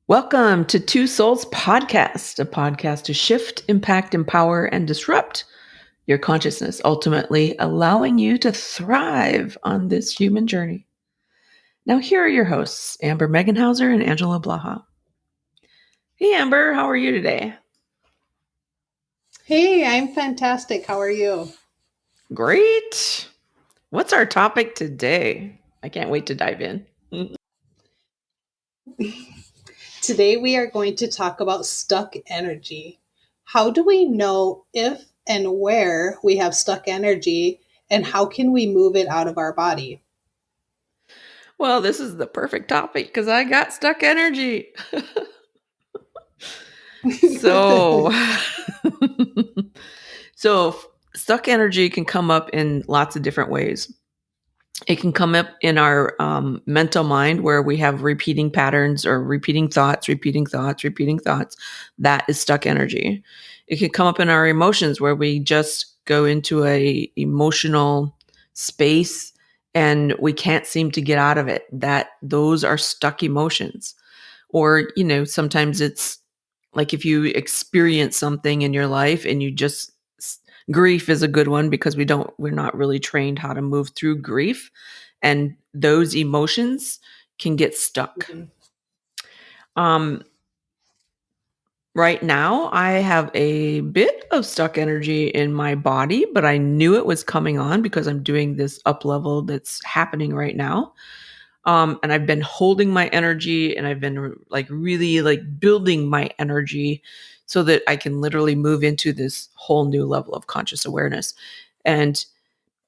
Welcome to Two Souls Podcast, a podcast to shift, impact, empower, and disrupt your consciousness, ultimately allowing you to thrive on this human journey. Now, here are your hosts, Amber Meganhauser and Angela Blaha. Hey, Amber, how are you today? Hey, I'm fantastic. How are you? Great. What's our topic today? I can't wait to dive in. Today we are going to talk about stuck energy. How do we know if and where we have stuck energy, and how can we move it out of our body? Well, this is the perfect topic because I got stuck energy. So, so stuck energy can come up in lots of different ways. It can come up in our mental mind where we have repeating patterns or repeating thoughts, repeating thoughts, repeating thoughts. That is stuck energy. It can come up in our emotions where we just go into a emotional space and we can't seem to get out of it. Those are stuck emotions. Or, sometimes it's like if you experience something in your life and you just grief is a good one because we're not really trained how to move through grief, and those emotions can get stuck. Mhm. Um right now I have a bit of stuck energy in my body, but I knew it was coming on because I'm doing this up level that's happening right now. And I've been holding my energy and I've been like really like building my energy so that I can literally move into this whole new level of conscious awareness. And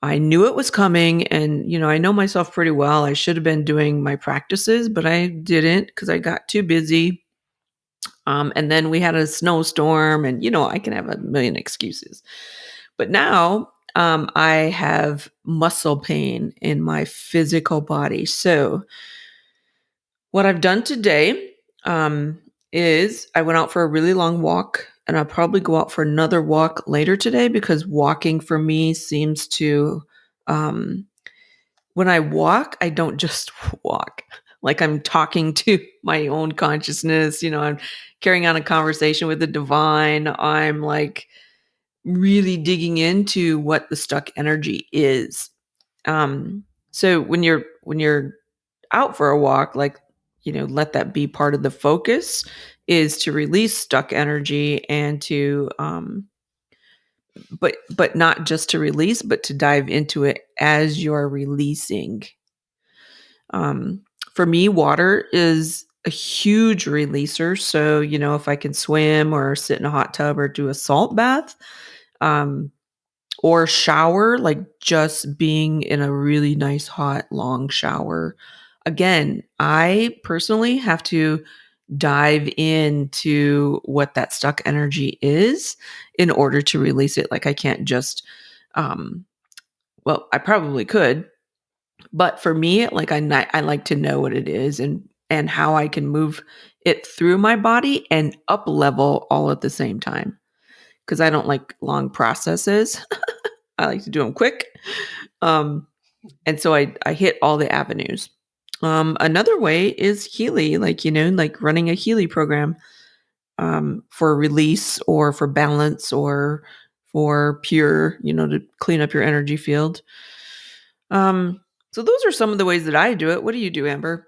I knew it was coming. And, I know myself pretty well. I should have been doing my practices, but I didn't because I got too busy. And then we had a snowstorm, and, I can have a million excuses. But now I have muscle pain in my physical body. So, what I've done today is I went out for a really long walk, and I'll probably go out for another walk later today because walking for me seems to, um, when I walk, I don't just walk. Like I'm talking to my own consciousness, I'm carrying on a conversation with the divine. I'm like really digging into what the stuck energy is. So when you're out for a walk, like, let that be part of the focus is to release stuck energy and to but not just to release, but to dive into it as you're releasing. um for me, water is a huge releaser. So, if I can swim or sit in a hot tub or do a salt bath, um or shower, like just being in a really nice, hot, long shower. Again, I personally have to dive into what that stuck energy is in order to release it. Like I can't just, um, well, I probably could, but for me, like I like to know what it is and how I can move it through my body and up level all at the same time. Because I don't like long processes. I like to do them quick. Um, and so I hit all the avenues. Another way is Healy, like, like running a Healy program for release or for balance or for pure, to clean up your energy field. Um, so those are some of the ways that I do it. What do you do, Amber?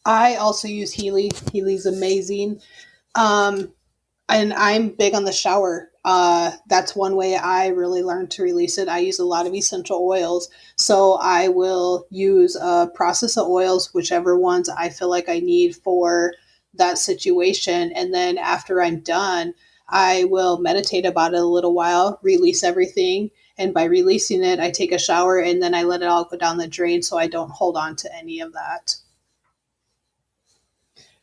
I also use Healy. Healy's amazing. Um, and I'm big on the shower. That's one way I really learned to release it. I use a lot of essential oils. So I will use a process of oils, whichever ones I feel like I need for that situation. And then after I'm done, I will meditate about it a little while, release everything. And by releasing it, I take a shower and then I let it all go down the drain so I don't hold on to any of that.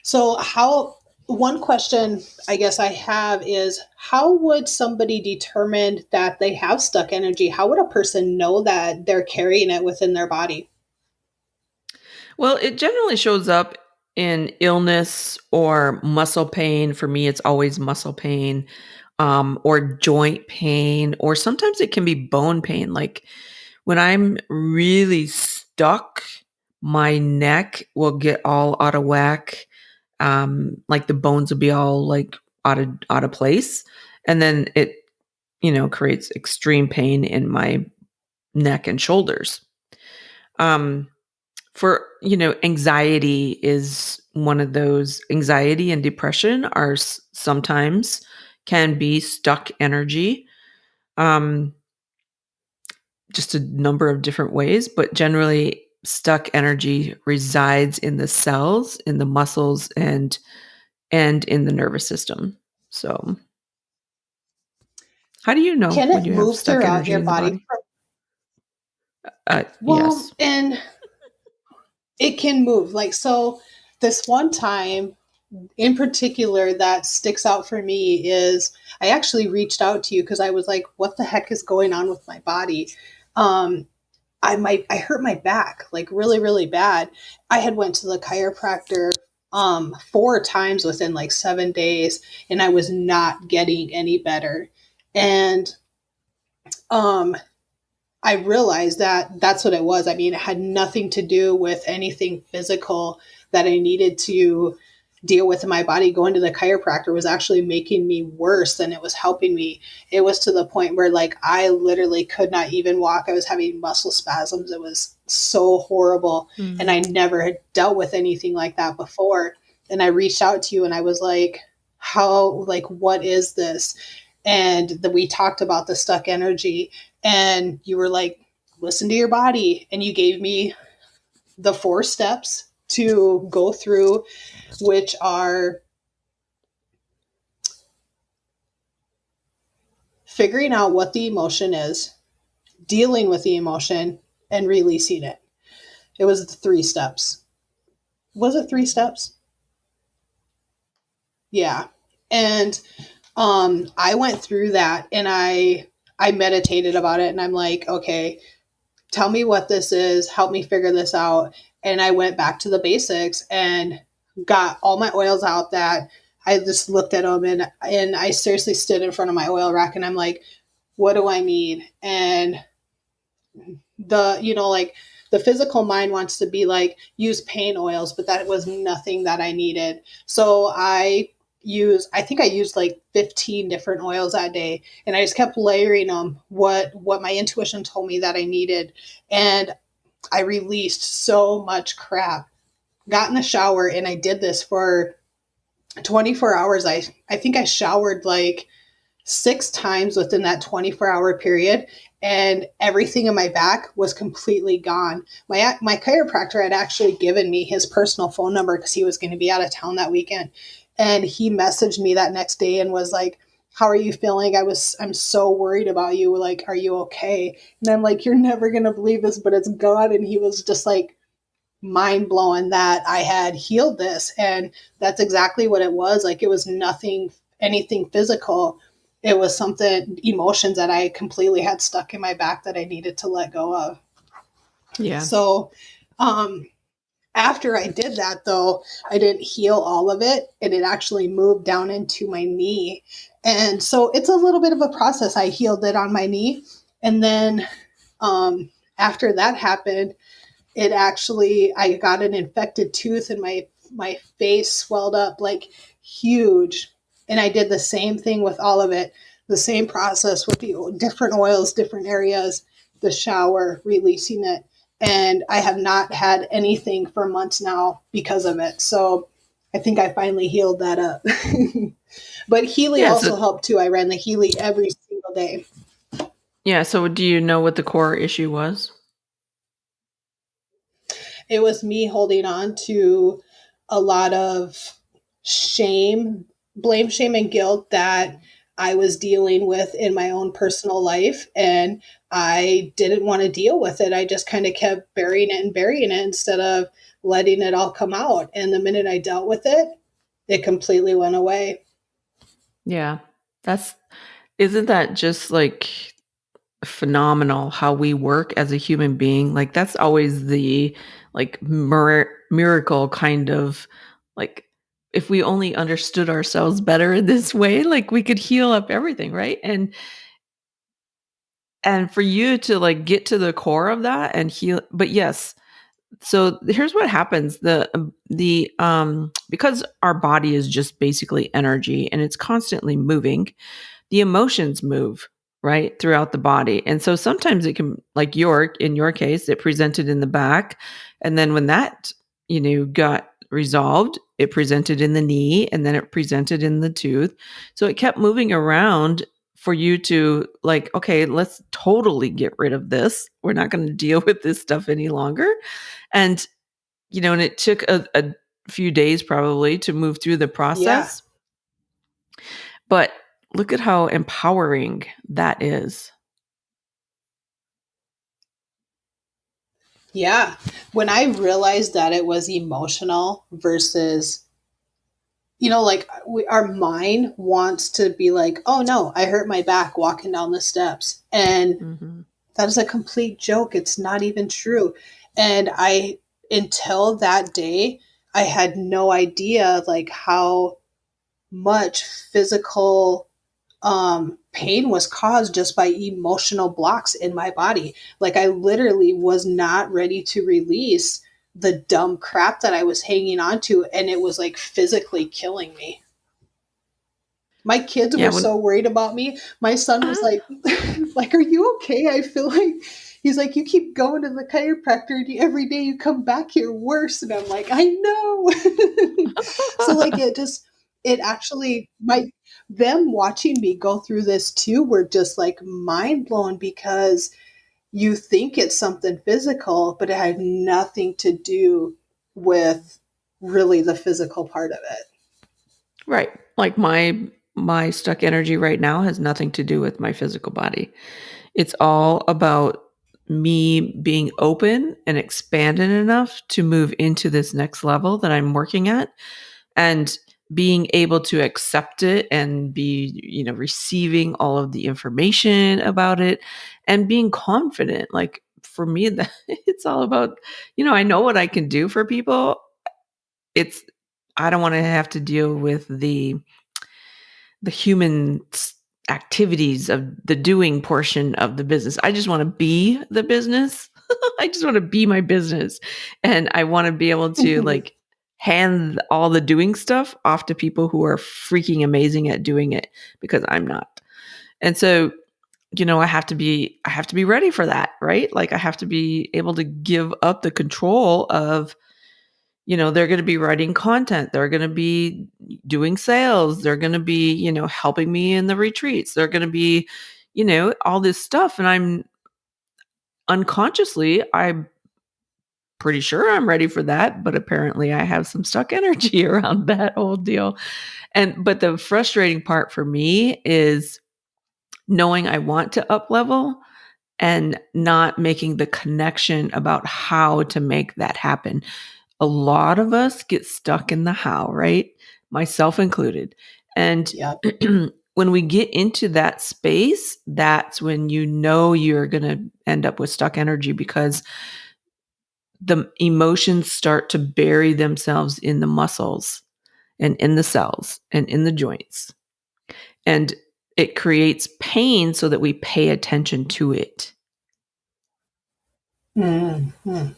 So, how one question I guess I have is how would somebody determine that they have stuck energy? How would a person know that they're carrying it within their body? Well, it generally shows up in illness or muscle pain. For me, it's always muscle pain, or joint pain, or sometimes it can be bone pain. Like when I'm really stuck, my neck will get all out of whack. Like the bones will be all like out of place. And then it, creates extreme pain in my neck and shoulders. Um, anxiety is one of those. Anxiety and depression are sometimes can be stuck energy. Um, just a number of different ways, but generally stuck energy resides in the cells, in the muscles, and in the nervous system. So, how do you know Can when it you have move stuck throughout energy your in the body? body? Well, Yes. and it can move. Like, so this one time in particular that sticks out for me is I actually reached out to you because I was like, what the heck is going on with my body? Um, I hurt my back like really, really bad. I had went to the chiropractor 4 times within like 7 days, and I was not getting any better. And um I realized that that's what it was. I mean, it had nothing to do with anything physical that I needed to deal with in my body. Going to the chiropractor was actually making me worse than it was helping me. It was to the point where, like, I literally could not even walk. I was having muscle spasms. It was so horrible. And I Mm. never had dealt with anything like that before. And I reached out to you and I was like, like, what is this? And we talked about the stuck energy, and you were like, listen to your body, and you gave me the 4 steps to go through, which are figuring out what the emotion is, dealing with the emotion, and releasing it. It was 3 steps. Was it 3 steps? Yeah. And I went through that, and I meditated about it, and I'm like, okay, tell me what this is, help me figure this out. And I went back to the basics and got all my oils out that I just looked at them, and I seriously stood in front of my oil rack and I'm like, what do I need? And like the physical mind wants to be like, use pain oils, but that was nothing that I needed. So I think I used like 15 different oils that day, and I just kept layering them what my intuition told me that I needed. And I released so much crap. Got in the shower and I did this for 24 hours. I think I showered like 6 times within that 24-hour period, and everything in my back was completely gone. My chiropractor had actually given me his personal phone number because he was going to be out of town that weekend, and he messaged me that next day and was like, how are you feeling? I'm so worried about you. Like, are you okay? And I'm like, you're never going to believe this, but it's gone. And he was just like, mind blowing that I had healed this. And that's exactly what it was. Like, it was nothing, anything physical. It was something, emotions that I completely had stuck in my back that I needed to let go of. Yeah. So, um, after I did that, though, I didn't heal all of it, and it actually moved down into my knee. And so it's a little bit of a process. I healed it on my knee. And then after that happened, it actually, I got an infected tooth, and my face swelled up like huge. And I did the same thing with all of it, the same process with the different oils, different areas, the shower, releasing it. And I have not had anything for months now because of it. So I think I finally healed that up. But Healy Yeah. So also helped too. I ran the Healy every single day. yeah. So do you know what the core issue was? It was me holding on to a lot of shame, blame, shame, and guilt that I was dealing with in my own personal life. And I didn't want to deal with it. I just kind of kept burying it and burying it instead of letting it all come out. And the minute I dealt with it, it completely went away. Yeah. That's Isn't that just like phenomenal how we work as a human being? Like that's always the like miracle kind of like if we only understood ourselves better in this way, like we could heal up everything, right? And for you to like get to the core of that and heal, but yes, so here's what happens. The because our body is just basically energy and it's constantly moving, the emotions move right throughout the body. And so sometimes it can, like in your case, it presented in the back. And then when that, got resolved, it presented in the knee and then it presented in the tooth. So it kept moving around for you to like, okay, let's totally get rid of this. We're not going to deal with this stuff any longer. And, and it took a few days probably to move through the Yeah. process. But look at how empowering that is. Yeah. When I realized that it was emotional versus, like our mind wants to be like, oh no, I hurt my back walking down the steps. And Mhm. that is a complete joke. It's not even true. And until that day, I had no idea like how much physical pain was caused just by emotional blocks in my body. Like I literally was not ready to release the dumb crap that I was hanging on to, and it was like physically killing me. My kids Yeah, were when so worried about me. My son was like, like, are you okay? I feel like he's like, you keep going to the chiropractor and every day you come back here worse. And I'm like, I know. So like it actually them watching me go through this too were just like mind blown because you think it's something physical, but it had nothing to do with really the physical part of it. right. Like my stuck energy right now has nothing to do with my physical body. It's all about me being open and expanded enough to move into this next level that I'm working at and being able to accept it and be, receiving all of the information about it and being confident. Like for me, that it's all about, I know what I can do for people. It's I don't want to have to deal with the human activities of the doing portion of the business. I just want to be the business. I just want to be my business. And I want to be able to like hand all the doing stuff off to people who are freaking amazing at doing it because I'm not. And so, I have to be ready for that, right? Like I have to be able to give up the control of they're going to be writing content. They're going to be doing sales. They're going to be, helping me in the retreats. They're going to be, all this stuff. And I'm pretty sure I'm ready for that. But apparently I have some stuck energy around that whole deal. But the frustrating part for me is knowing I want to up level and not making the connection about how to make that happen. A lot of us get stuck in the how, right? Myself included. And Yeah. when we get into that space, that's when you're going to end up with stuck energy because the emotions start to bury themselves in the muscles and in the cells and in the joints. And it creates pain so that we pay attention to it. Mm-hmm.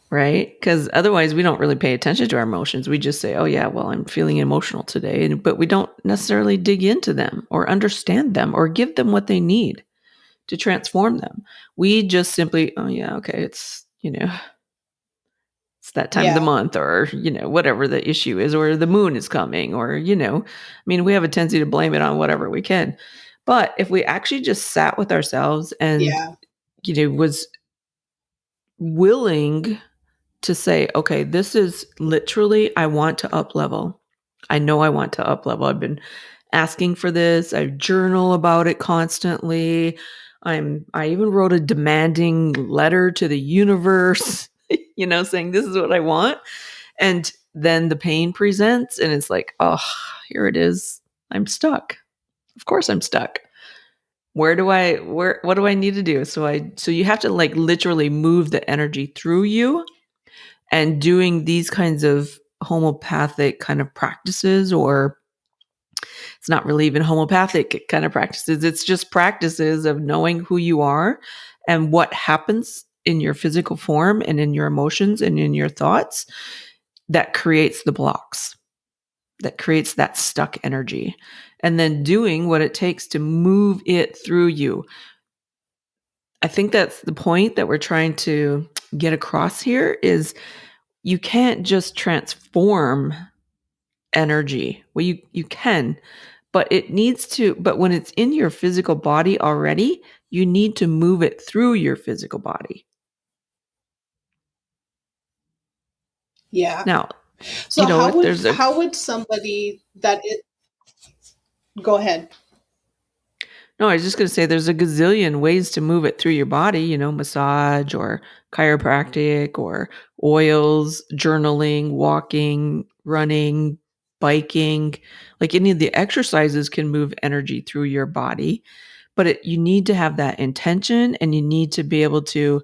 Right? Because otherwise, we don't really pay attention to our emotions. We just say, oh, yeah, well, I'm feeling emotional today. But we don't necessarily dig into them or understand them or give them what they need to transform them. We just simply, oh, yeah, okay, it's that time of the Yeah. month or, whatever the issue is, or the moon is coming, or, I mean, we have a tendency to blame it on whatever we can. But if we actually just sat with ourselves and, Yeah. was willing to say, okay, this is literally, I want to up level. I know I want to up level. I've been asking for this. I journal about it constantly. I even wrote a demanding letter to the universe, saying this is what I want. And then the pain presents and it's like, oh, here it is. I'm stuck. Of course I'm stuck. What do I need to do? So you have to like literally move the energy through you and doing these kinds of homeopathic kind of practices, or it's not really even homeopathic kind of practices, it's just practices of knowing who you are and what happens in your physical form and in your emotions and in your thoughts that creates the blocks, that creates that stuck energy. And then doing what it takes to move it through you. I think that's the point that we're trying to get across here is you can't just transform energy. Well, you can, but it needs to, but when it's in your physical body already, you need to move it through your physical body. Yeah. Now, So if there's a how would somebody that it go ahead. no, I was just going to say there's a gazillion ways to move it through your body, massage or chiropractic or oils, journaling, walking, running, biking. Like any of the exercises can move energy through your body, but you need to have that intention and you need to be able to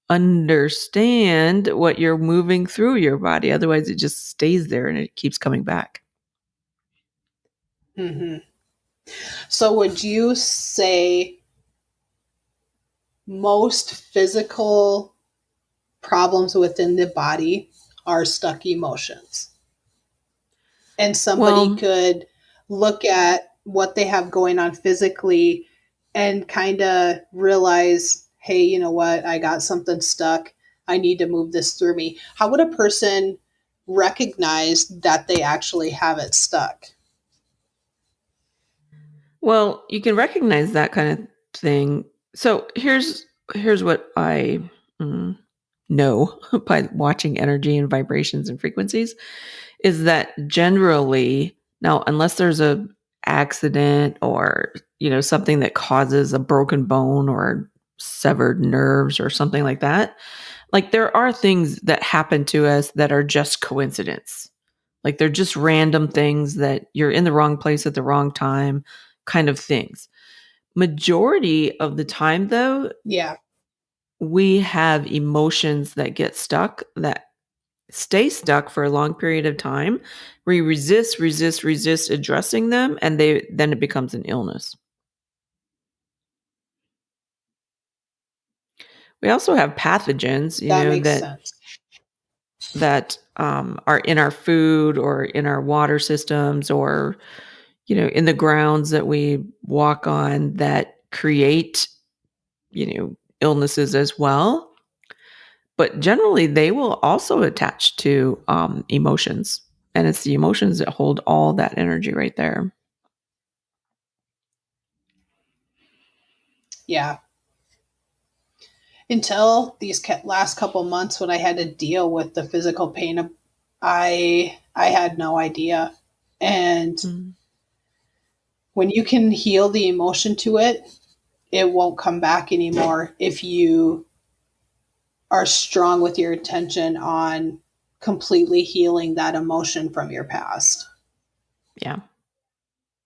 understand what you're moving through your body. Otherwise, it just stays there and it keeps coming back. Hmm. So would you say most physical problems within the body are stuck emotions? And somebody Well, could look at what they have going on physically and kind of realize, hey, you know what? I got something stuck. I need to move this through me. How would a person recognize that they actually have it stuck? Well, you can recognize that kind of thing. So here's what I mm, know by watching energy and vibrations and frequencies is that generally now, unless there's a accident or something that causes a broken bone or severed nerves or something like there are things that happen to us that are just coincidence. Like they're just random things that you're in the wrong place at the wrong time kind of things. Majority of the time though, Yeah. we have emotions that get stuck that stay stuck for a long period of time. We resist addressing them and then it becomes an illness. We also have pathogens, That makes sense. that are in our food or in our water systems or in the grounds that we walk on that create illnesses as well. But generally, they will also attach to emotions, and it's the emotions that hold all that energy right there. Yeah. Until these last couple months when I had to deal with the physical pain, I had no idea. And Mm. when you can heal the emotion to it, it won't come back anymore if you are strong with your intention on completely healing that emotion from your past. Yeah,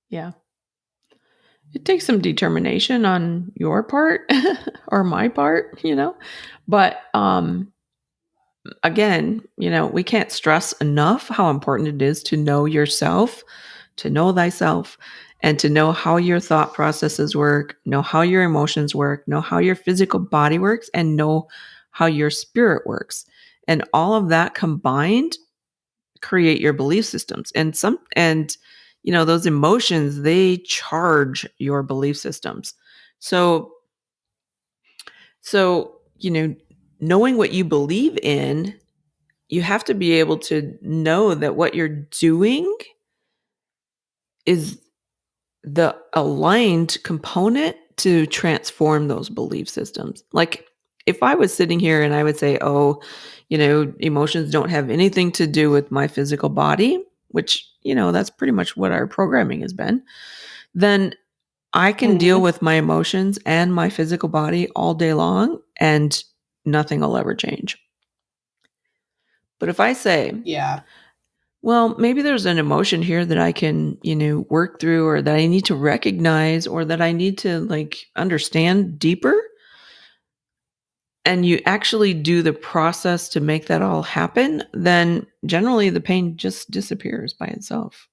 yeah. It takes some determination on your part or my part, but again, we can't stress enough how important it is to know yourself, to know thyself, and to know how your thought processes work, know how your emotions work, know how your physical body works, and know how your spirit works. And all of that combined create your belief systems. And those emotions, they charge your belief systems. So so knowing what you believe in, you have to be able to know that what you're doing is the aligned component to transform those belief systems. Like if I was sitting here and I would say, oh, emotions don't have anything to do with my physical body, which, that's pretty much what our programming has been, then I can deal Mm-hmm. with my emotions and my physical body all day long and nothing will ever change. But if I say, Yeah. well, maybe there's an emotion here that I can, work through or that I need to recognize or that I need to like understand deeper. And you actually do the process to make that all happen, then generally the pain just disappears by itself.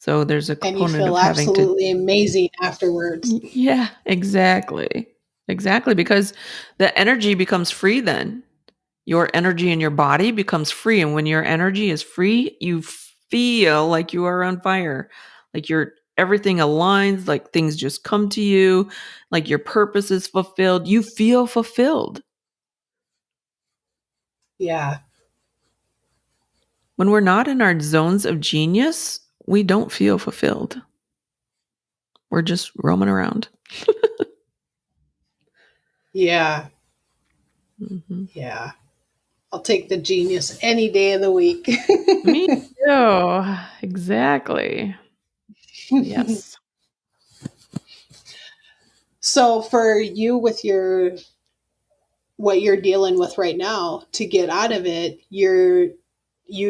So there's a And you component feel of having to. absolutely amazing afterwards. Yeah, exactly. Exactly, because the energy becomes free then. Your energy in your body becomes free, and when your energy is free, you feel like you are on fire. Like your everything aligns, like things just come to you, like your purpose is fulfilled. You feel fulfilled. Yeah. When we're not in our zones of genius, we don't feel fulfilled. We're just roaming around. Yeah. Mhm. Yeah. I'll take the genius any day of the week. Me too. Exactly. Yes. So for you with your what you're dealing with right now to get out of it, you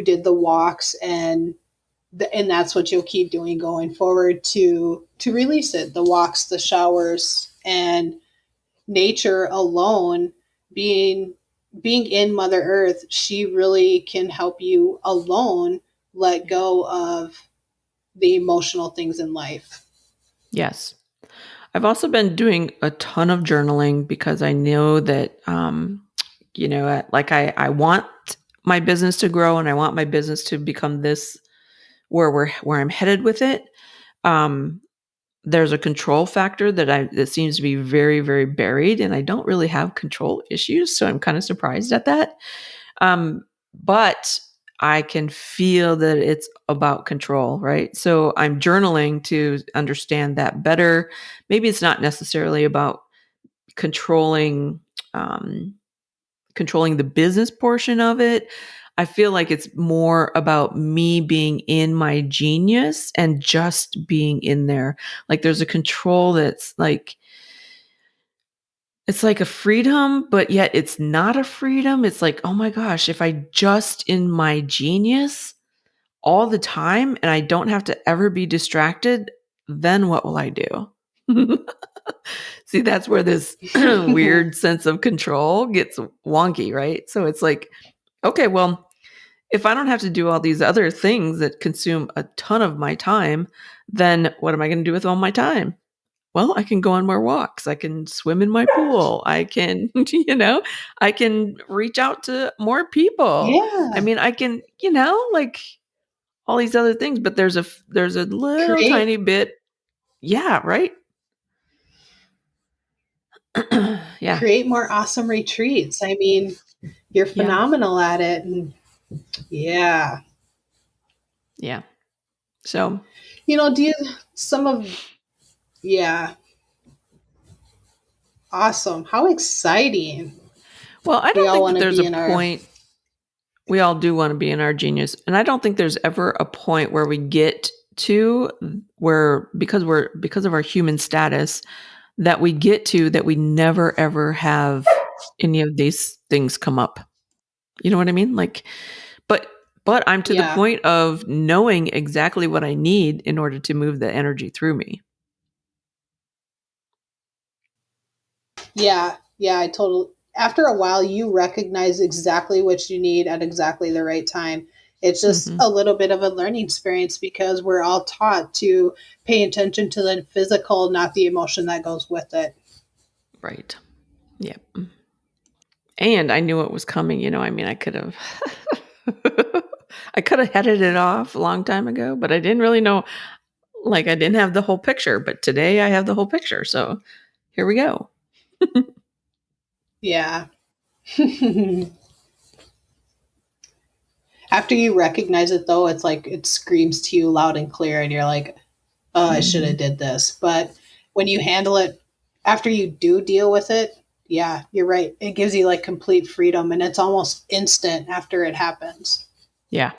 did the walks and that's what you'll keep doing going forward to release it. The walks, the showers, and nature alone being being in Mother Earth, she really can help you alone let Yeah. go of the emotional things in life. Yes. I've also been doing a ton of journaling because I know that, like I want my business to grow and I want my business to become this where I'm headed with it. Um, there's a control factor that seems to be very, very buried, and I don't really have control issues, so I'm kind of surprised at that. But I can feel that it's about control, right? So I'm journaling to understand that better. Maybe it's not necessarily about controlling um, controlling the business portion of it. I feel like it's more about me being in my genius and just being in there. Like there's a control that's like it's like a freedom, but yet it's not a freedom. It's like, oh my gosh, if I just in my genius all the time and I don't have to ever be distracted, then what will I do? See, that's where this weird sense of control gets wonky, right? So it's like, okay, well, if I don't have to do all these other things that consume a ton of my time, then what am I going to do with all my time? Well, I can go on more walks. I can swim in my pool. I can, I can reach out to more people. I Yeah. mean, I can, like all these other things, but there's a little Create tiny bit. Yeah, right? Yeah. create more awesome retreats. I mean, you're Yeah. phenomenal at it and yeah. Yeah. So, Do you some of yeah, awesome. How exciting. well, I We don't all think want that to there's be a in our point we all do want to be in our genius, and I don't think there's ever a point where we get to where because of our human status that we get to that we never ever have any of these things come up. You know what I mean? Like but I'm to the yeah. point of knowing exactly what I need in order to move the energy through me. Yeah, yeah, I totally. After a while, you recognize exactly what you need at exactly the right time. It's just Mhm. a little bit of a learning experience because we're all taught to pay attention to the physical, not the emotion that goes with it. Right. Yep. And I knew it was coming, I mean, I could have I could have headed it off a long time ago, but I didn't really know like I didn't have the whole picture, but today I have the whole picture. So, here we go. Yeah. After you recognize it, though, it's like it screams to you loud and clear, and you're like, "Oh, I should have Mhm. did this." But when you handle it, after you do deal with it, yeah, you're right. It gives you like complete freedom, and it's almost instant after it happens. Yeah.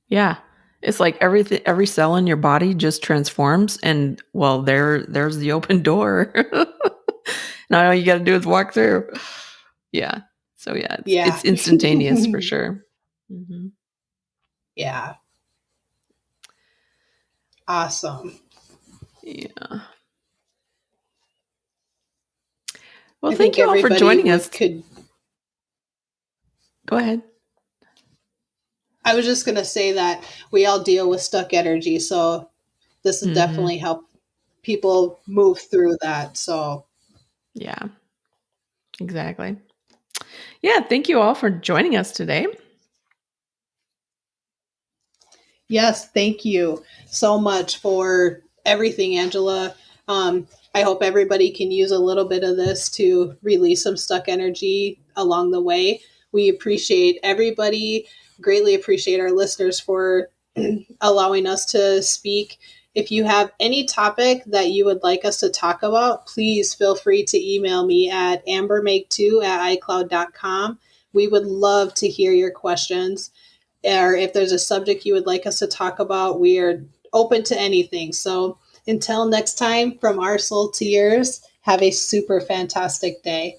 Yeah. It's like every cell in your body just transforms and well there's the open door. Now all you got to do is walk through. Yeah. So yeah, Yeah. it's instantaneous for sure. Mhm. Yeah. Awesome. Yeah. Well, I thank think you all for everybody joining us. would could Go ahead. I was just going to say that we all deal with stuck energy, so this has Mhm. definitely helped people move through that. So, Yeah, exactly. Yeah, thank you all for joining us today. yes, thank you so much for everything, Angela. I hope everybody can use a little bit of this to release some stuck energy along the way. We appreciate everybody, greatly appreciate our listeners for allowing us to speak. If you have any topic that you would like us to talk about, please feel free to email me at ambermake2@icloud.com. We would love to hear your questions, or if there's a subject you would like us to talk about, we are open to anything. So until next time, from our soul to yours, have a super fantastic day.